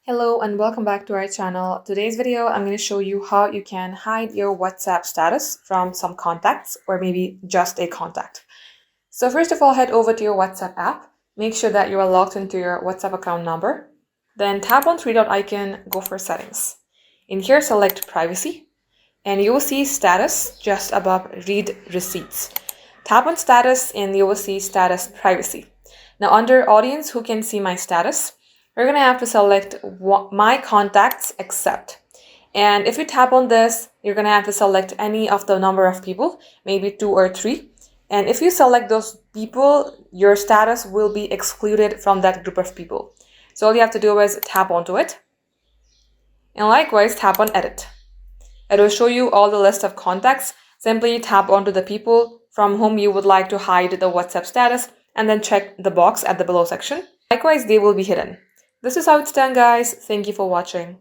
Hello and welcome back to our channel. Today's video, I'm going to show you how you can hide your WhatsApp status from some contacts or maybe just a contact. So first of all, head over to your WhatsApp app. Make sure that you are logged into your WhatsApp account number. Then tap on three-dot icon, go for settings. In here, select privacy and you will see status just above read receipts. Tap on status and you will see status privacy. Now under audience, who can see my status? We're going to have to select my contacts except. And if you tap on this, you're going to have to select any of the number of people, maybe 2 or 3. And if you select those people, your status will be excluded from that group of people. So all you have to do is tap onto it. And likewise, tap on edit. It will show you all the list of contacts. Simply tap onto the people from whom you would like to hide the WhatsApp status and then check the box at the below section. Likewise, they will be hidden. This is how it's done, guys. Thank you for watching.